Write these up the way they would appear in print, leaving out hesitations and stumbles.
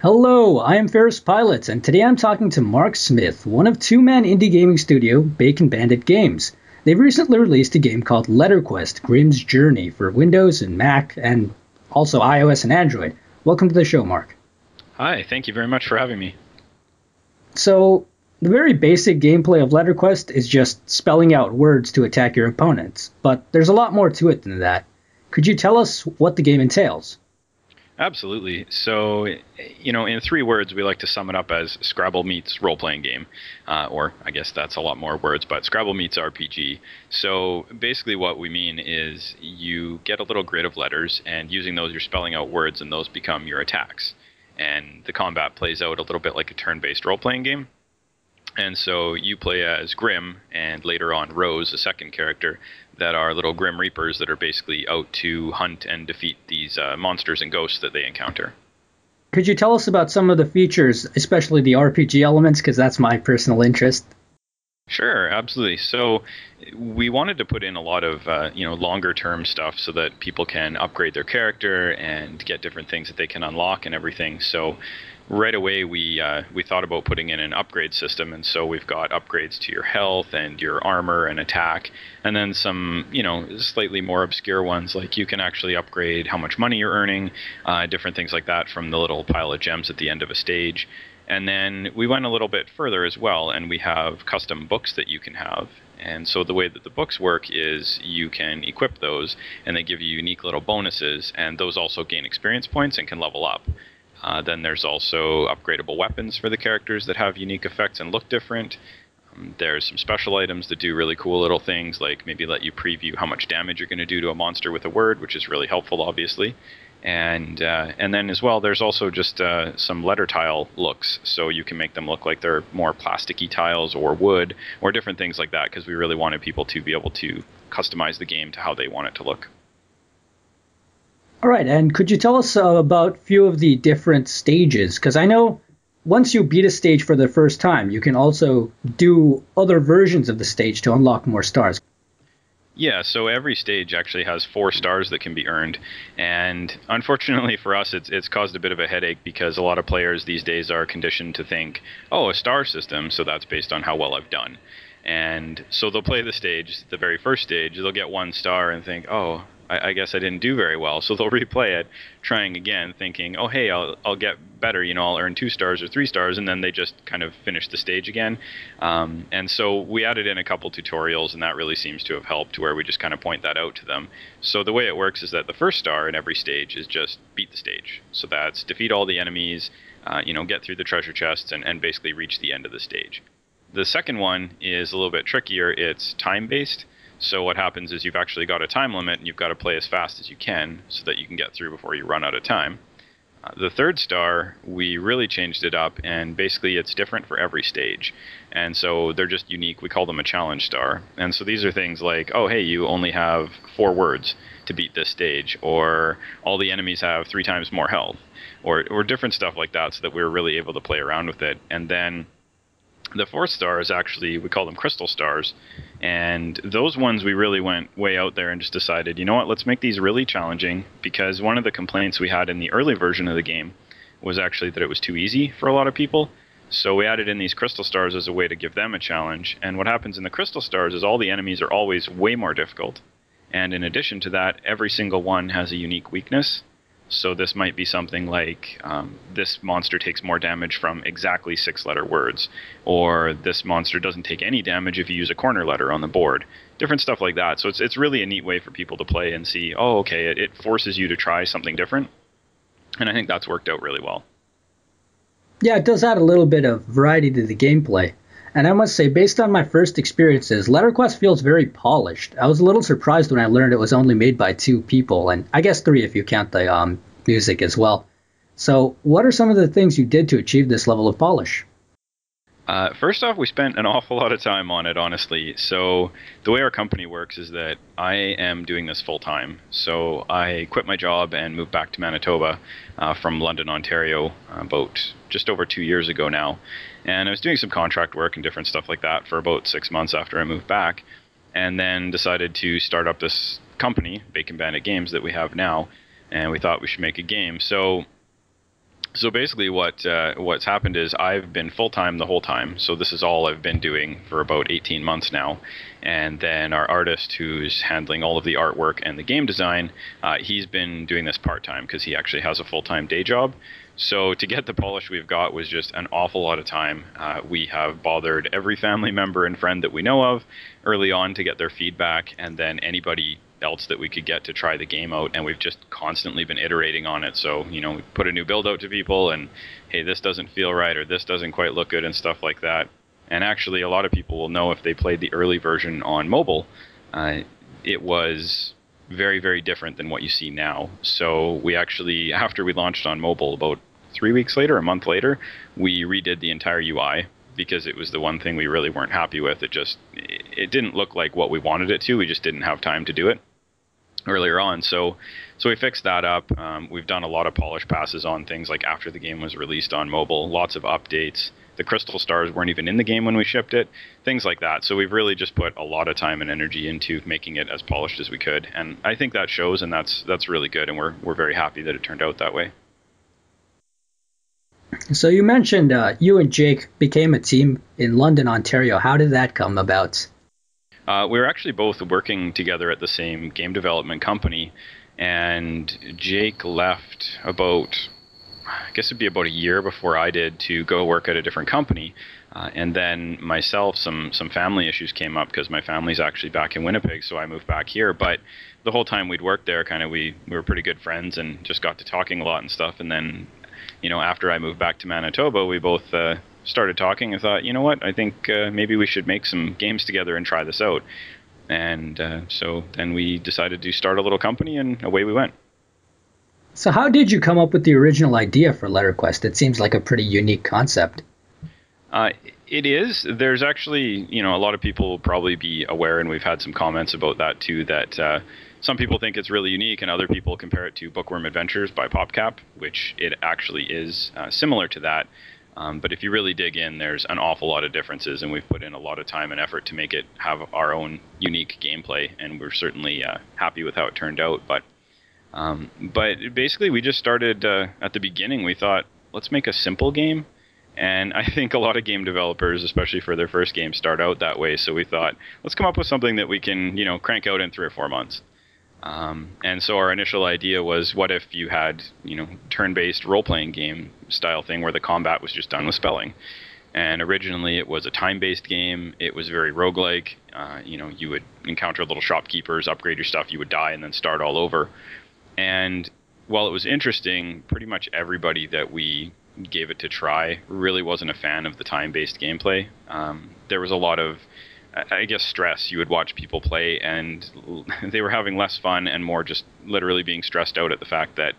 Hello, I am Ferris Pilot, and today I'm talking to Mark Smith, one of two-man indie gaming studio Bacon Bandit Games. They've recently released a game called LetterQuest: Grimm's Journey for Windows and Mac, and also iOS and Android. Welcome to the show, Mark. Hi, thank you very much for having me. So, the very basic gameplay of LetterQuest is just spelling out words to attack your opponents, but there's a lot more to it than that. Could you tell us what the game entails? Absolutely. So, in 3 words, we like to sum it up as Scrabble meets role-playing game. Or, I guess that's a lot more words, but Scrabble meets RPG. So, basically what we mean is you get a little grid of letters, and using those, you're spelling out words, and those become your attacks. And the combat plays out a little bit like a turn-based role-playing game. And so you play as Grimm, and later on Rose, a second character, that are little Grim Reapers that are basically out to hunt and defeat these monsters and ghosts that they encounter. Could you tell us about some of the features, especially the RPG elements, because that's my personal interest? Sure, absolutely. So we wanted to put in a lot of longer term stuff so that people can upgrade their character and get different things that they can unlock and everything. So right away we thought about putting in an upgrade system, and so we've got upgrades to your health and your armor and attack, and then some slightly more obscure ones, like you can actually upgrade how much money you're earning, different things like that from the little pile of gems at the end of a stage. And then we went a little bit further as well, and we have custom books that you can have. And so the way that the books work is you can equip those, and they give you unique little bonuses, and those also gain experience points and can level up. Then there's also upgradable weapons for the characters that have unique effects and look different. There's some special items that do really cool little things, like maybe let you preview how much damage you're going to do to a monster with a word, which is really helpful, obviously. And then as well, there's also just some letter tile looks, so you can make them look like they're more plasticky tiles or wood or different things like that, because we really wanted people to be able to customize the game to how they want it to look. All right, and could you tell us about a few of the different stages? Because I know once you beat a stage for the first time, you can also do other versions of the stage to unlock more stars. Yeah, so every stage actually has 4 stars that can be earned, and unfortunately for us, it's caused a bit of a headache because a lot of players these days are conditioned to think, oh, a star system, so that's based on how well I've done. And so they'll play the stage, the very first stage, they'll get 1 star and think, oh, I guess I didn't do very well. So they'll replay it, trying again, thinking, oh, hey, I'll get better, I'll earn 2 stars or 3 stars, and then they just kind of finish the stage again. And so we added in a couple tutorials, and that really seems to have helped, where we just kind of point that out to them. So the way it works is that the first star in every stage is just beat the stage. So that's defeat all the enemies, get through the treasure chests, and basically reach the end of the stage. The second one is a little bit trickier. It's time-based. So what happens is you've actually got a time limit, and you've got to play as fast as you can so that you can get through before you run out of time. The third star, we really changed it up, and basically it's different for every stage. And so they're just unique. We call them a challenge star. And so these are things like, oh, hey, you only have 4 words to beat this stage, or all the enemies have 3 times more health, or different stuff like that, so that we were really able to play around with it. And then the 4th star is actually, we call them crystal stars, and those ones we really went way out there and just decided, let's make these really challenging, because one of the complaints we had in the early version of the game was actually that it was too easy for a lot of people. So we added in these crystal stars as a way to give them a challenge, and what happens in the crystal stars is all the enemies are always way more difficult, and in addition to that, every single one has a unique weakness. So this might be something like, this monster takes more damage from exactly 6-letter words, or this monster doesn't take any damage if you use a corner letter on the board. Different stuff like that. So it's really a neat way for people to play and see, oh, okay, it forces you to try something different. And I think that's worked out really well. Yeah, it does add a little bit of variety to the gameplay. And I must say, based on my first experiences, LetterQuest feels very polished. I was a little surprised when I learned it was only made by 2 people, and I guess 3 if you count the music as well. So what are some of the things you did to achieve this level of polish? First off, we spent an awful lot of time on it, honestly. So the way our company works is that I am doing this full time. So I quit my job and moved back to Manitoba from London, Ontario, about just over 2 years ago now. And I was doing some contract work and different stuff like that for about 6 months after I moved back, and then decided to start up this company, Bacon Bandit Games, that we have now. And we thought we should make a game. So So basically, what's happened is I've been full time the whole time. So this is all I've been doing for about 18 months now. And then our artist, who's handling all of the artwork and the game design, he's been doing this part time because he actually has a full time day job. So to get the polish we've got was just an awful lot of time. We have bothered every family member and friend that we know of early on to get their feedback, and then anybody else that we could get to try the game out, and we've just constantly been iterating on it. So, you know, we put a new build out to people and, hey, this doesn't feel right, or this doesn't quite look good, and stuff like that. And actually, a lot of people will know if they played the early version on mobile, it was very, very different than what you see now. So we actually, after we launched on mobile, about 3 weeks later, a month later, we redid the entire UI, because it was the one thing we really weren't happy with. It didn't look like what we wanted it to. We just didn't have time to do it earlier on. So we fixed that up. We've done a lot of polish passes on things like after the game was released on mobile, lots of updates. The crystal stars weren't even in the game when we shipped it, things like that. So we've really just put a lot of time and energy into making it as polished as we could. And I think that shows, and that's really good. And we're very happy that it turned out that way. So you mentioned you and Jake became a team in London, Ontario. How did that come about? We were actually both working together at the same game development company, and Jake left about, I guess it'd be about a year before I did, to go work at a different company. And then myself, some family issues came up because my family's actually back in Winnipeg, so I moved back here. But the whole time we'd worked there, kind of we were pretty good friends and just got to talking a lot and stuff. And then, you know, after I moved back to Manitoba, we both started talking and thought, you know what, I think maybe we should make some games together and try this out. And so then we decided to start a little company, and away we went. So how did you come up with the original idea for LetterQuest? It seems like a pretty unique concept. It is. There's actually, you know, a lot of people will probably be aware, and we've had some comments about that too, that some people think it's really unique, and other people compare it to Bookworm Adventures by PopCap, which it actually is similar to that. But if you really dig in, there's an awful lot of differences, and we've put in a lot of time and effort to make it have our own unique gameplay, and we're certainly happy with how it turned out. But basically, we just started at the beginning. We thought, let's make a simple game. And I think a lot of game developers, especially for their first game, start out that way. So we thought, let's come up with something that we can, you know, crank out in 3 or 4 months. And so our initial idea was, what if you had, you know, turn-based role-playing game style thing where the combat was just done with spelling? And originally it was a time-based game. It was very roguelike. You know, you would encounter little shopkeepers, upgrade your stuff, you would die, and then start all over. And while it was interesting, pretty much everybody that we gave it to try really wasn't a fan of the time-based gameplay. There was a lot of, I guess, stress. You would watch people play, and they were having less fun and more just literally being stressed out at the fact that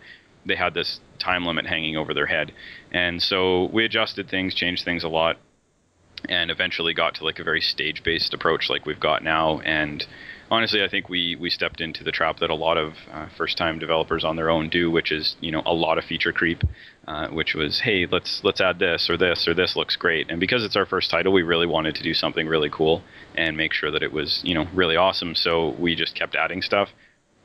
they had this time limit hanging over their head. And so we adjusted things, changed things a lot, and eventually got to like a very stage-based approach like we've got now. And honestly, I think we stepped into the trap that a lot of first-time developers on their own do, which is, you know, a lot of feature creep, which was, hey, let's add this, or this looks great. And because it's our first title, we really wanted to do something really cool and make sure that it was, you know, really awesome. So we just kept adding stuff.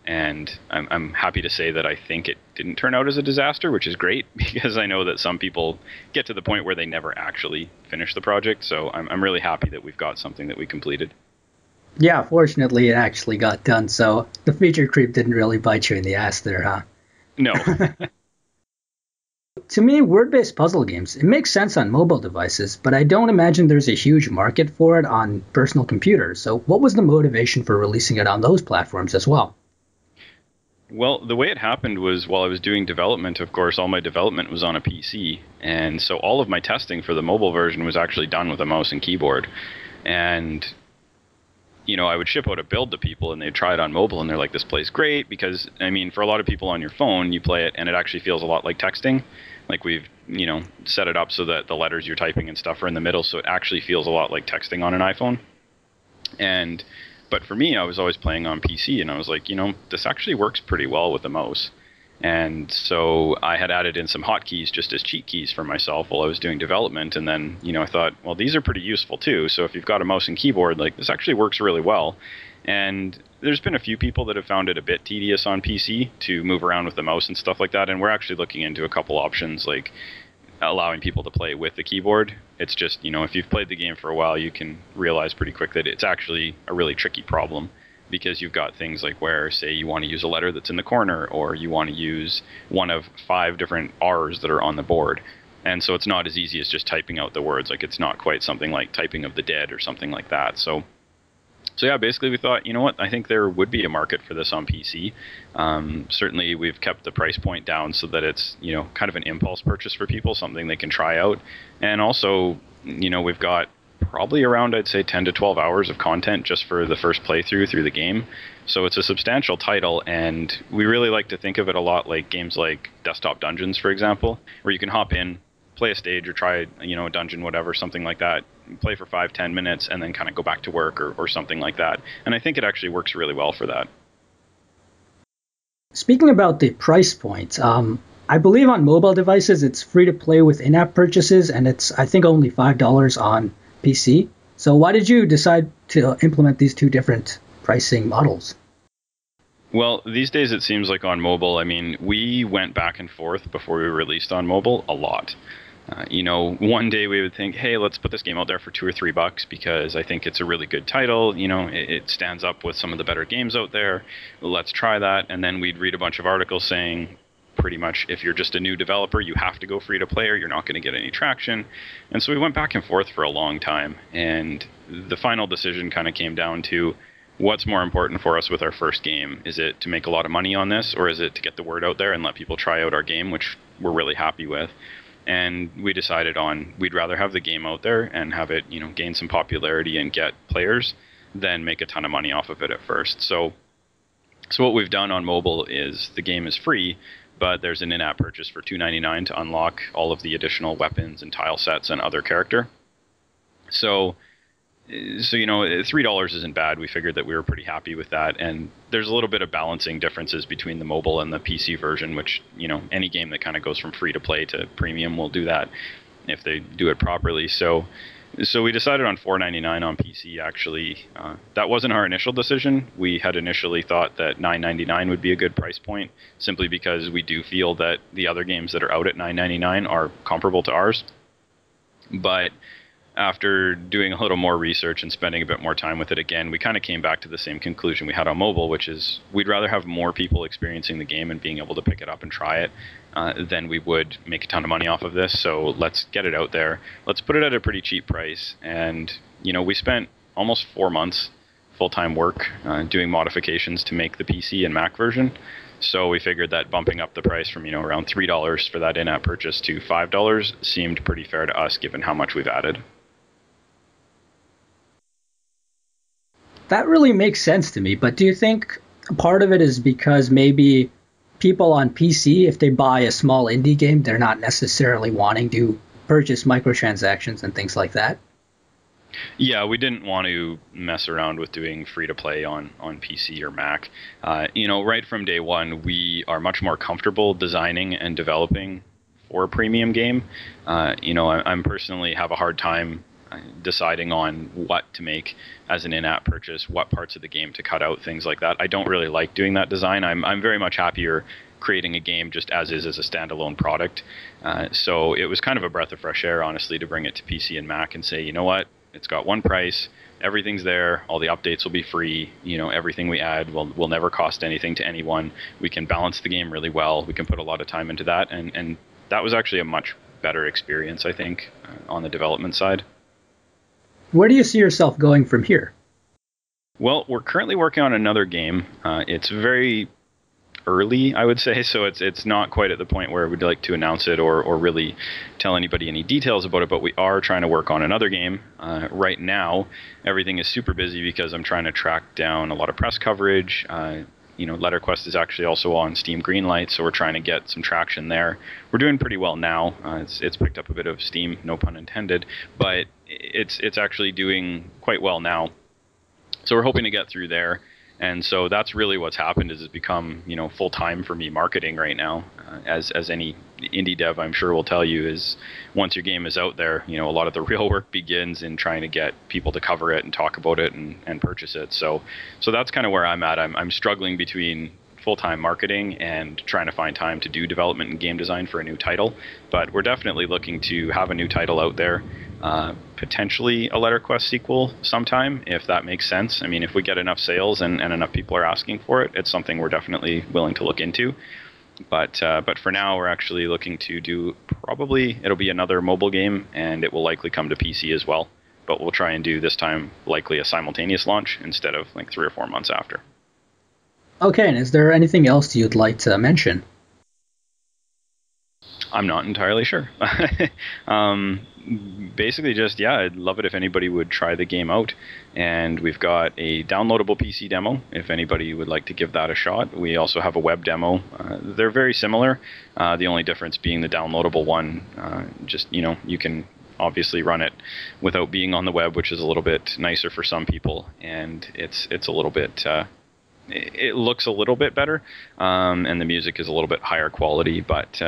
And I'm happy to say that I think it didn't turn out as a disaster, which is great, because I know that some people get to the point where they never actually finish the project. So I'm really happy that we've got something that we completed. Yeah, fortunately it actually got done, so the feature creep didn't really bite you in the ass there, huh? No. To me, word-based puzzle games, it makes sense on mobile devices, but I don't imagine there's a huge market for it on personal computers. So what was the motivation for releasing it on those platforms as well? Well, the way it happened was, while I was doing development, of course, all my development was on a PC. And so all of my testing for the mobile version was actually done with a mouse and keyboard. And, you know, I would ship out a build to people, and they'd try it on mobile, and they're like, this plays great, because, I mean, for a lot of people on your phone, you play it, and it actually feels a lot like texting. Like, we've, you know, set it up so that the letters you're typing and stuff are in the middle, so it actually feels a lot like texting on an iPhone. But for me, I was always playing on PC, and I was like, you know, this actually works pretty well with the mouse. And so I had added in some hotkeys just as cheat keys for myself while I was doing development. And then, I thought, well, these are pretty useful too. So if you've got a mouse and keyboard, like this actually works really well. And there's been a few people that have found it a bit tedious on PC to move around with the mouse and stuff like that. And we're actually looking into a couple options like allowing people to play with the keyboard. It's just, if you've played the game for a while, you can realize pretty quick that it's actually a really tricky problem, because you've got things like where, say, you want to use a letter that's in the corner, or you want to use one of 5 different R's that are on the board. And so it's not as easy as just typing out the words. Like, it's not quite something like typing of the dead or something like that. So yeah, basically we thought, what, I think there would be a market for this on PC. Certainly we've kept the price point down so that it's, kind of an impulse purchase for people, something they can try out. And also, we've got probably around, I'd say, 10 to 12 hours of content just for the first playthrough through the game. So it's a substantial title, and we really like to think of it a lot like games like Desktop Dungeons, for example, where you can hop in, play a stage or try, a dungeon, whatever, something like that, play for 5-10 minutes, and then kind of go back to work or something like that. And I think it actually works really well for that. Speaking about the price point, I believe on mobile devices it's free to play with in-app purchases, and it's, I think, only $5 on PC. So why did you decide to implement these two different pricing models? Well, these days it seems like on mobile, we went back and forth before we released on mobile a lot. One day we would think, hey, let's put this game out there for $2 or $3 because I think it's a really good title. It stands up with some of the better games out there. Let's try that. And then we'd read a bunch of articles saying, pretty much, if you're just a new developer, you have to go free to play or you're not going to get any traction. And so we went back and forth for a long time. And the final decision kind of came down to, what's more important for us with our first game? Is it to make a lot of money on this, or is it to get the word out there and let people try out our game, which we're really happy with? And we decided on, we'd rather have the game out there and have it, gain some popularity and get players than make a ton of money off of it at first. So what we've done on mobile is the game is free, but there's an in-app purchase for $2.99 to unlock all of the additional weapons and tile sets and other character. So $3 isn't bad. We figured that we were pretty happy with that. And there's a little bit of balancing differences between the mobile and the PC version, which, any game that kind of goes from free to play to premium will do that if they do it properly. So we decided on $4.99 on PC, actually. That wasn't our initial decision. We had initially thought that $9.99 would be a good price point, simply because we do feel that the other games that are out at $9.99 are comparable to ours. But after doing a little more research and spending a bit more time with it again, we kind of came back to the same conclusion we had on mobile, which is we'd rather have more people experiencing the game and being able to pick it up and try it than we would make a ton of money off of this. So let's get it out there. Let's put it at a pretty cheap price. And, we spent almost 4 months full-time work doing modifications to make the PC and Mac version. So we figured that bumping up the price from, around $3 for that in-app purchase to $5 seemed pretty fair to us given how much we've added. That really makes sense to me, but do you think part of it is because maybe people on PC, if they buy a small indie game, they're not necessarily wanting to purchase microtransactions and things like that? Yeah, we didn't want to mess around with doing free-to-play on PC or Mac. Right from day one, we are much more comfortable designing and developing for a premium game. I'm personally have a hard time deciding on what to make as an in-app purchase, what parts of the game to cut out, things like that. I don't really like doing that design. I'm very much happier creating a game just as a standalone product. So it was kind of a breath of fresh air, honestly, to bring it to PC and Mac and say, you know what, it's got one price, everything's there, all the updates will be free, everything we add will never cost anything to anyone. We can balance the game really well. We can put a lot of time into that, and that was actually a much better experience, I think, on the development side. Where do you see yourself going from here? Well, we're currently working on another game. It's very early, I would say, so it's not quite at the point where we'd like to announce it or really tell anybody any details about it, but we are trying to work on another game. Right now, everything is super busy because I'm trying to track down a lot of press coverage. Letterquest is actually also on Steam Greenlight, so we're trying to get some traction there. We're doing pretty well now. It's picked up a bit of steam, no pun intended, but it's actually doing quite well now. So we're hoping to get through there And so that's really what's happened, is it's become, full time for me marketing right now. As any indie dev, I'm sure, will tell you, is once your game is out there, a lot of the real work begins in trying to get people to cover it and talk about it and purchase it. So that's kind of where I'm at. I'm struggling between full-time marketing and trying to find time to do development and game design for a new title. But we're definitely looking to have a new title out there, potentially a LetterQuest sequel sometime, if that makes sense. I mean, if we get enough sales and enough people are asking for it, it's something we're definitely willing to look into. But for now, we're actually looking to do, probably it'll be another mobile game, and it will likely come to PC as well. But we'll try and do this time likely a simultaneous launch instead of like 3 or 4 months after. Okay, and is there anything else you'd like to mention? I'm not entirely sure. Basically just, I'd love it if anybody would try the game out. And we've got a downloadable PC demo if anybody would like to give that a shot. We also have a web demo. They're very similar. The only difference being the downloadable one, you can obviously run it without being on the web, which is a little bit nicer for some people. And it's a little bit... it looks a little bit better, and the music is a little bit higher quality, but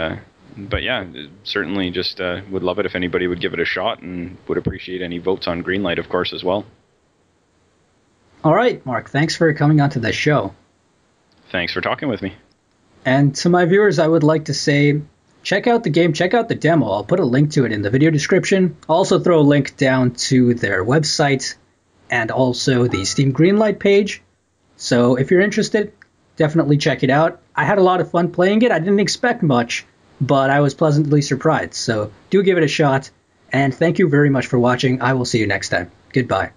yeah, certainly just would love it if anybody would give it a shot, and would appreciate any votes on Greenlight, of course, as well. All right, Mark, thanks for coming onto the show. Thanks for talking with me. And to my viewers, I would like to say, check out the game, check out the demo. I'll put a link to it in the video description. I'll also throw a link down to their website and also the Steam Greenlight page. So if you're interested, definitely check it out. I had a lot of fun playing it. I didn't expect much, but I was pleasantly surprised. So do give it a shot. And thank you very much for watching. I will see you next time. Goodbye.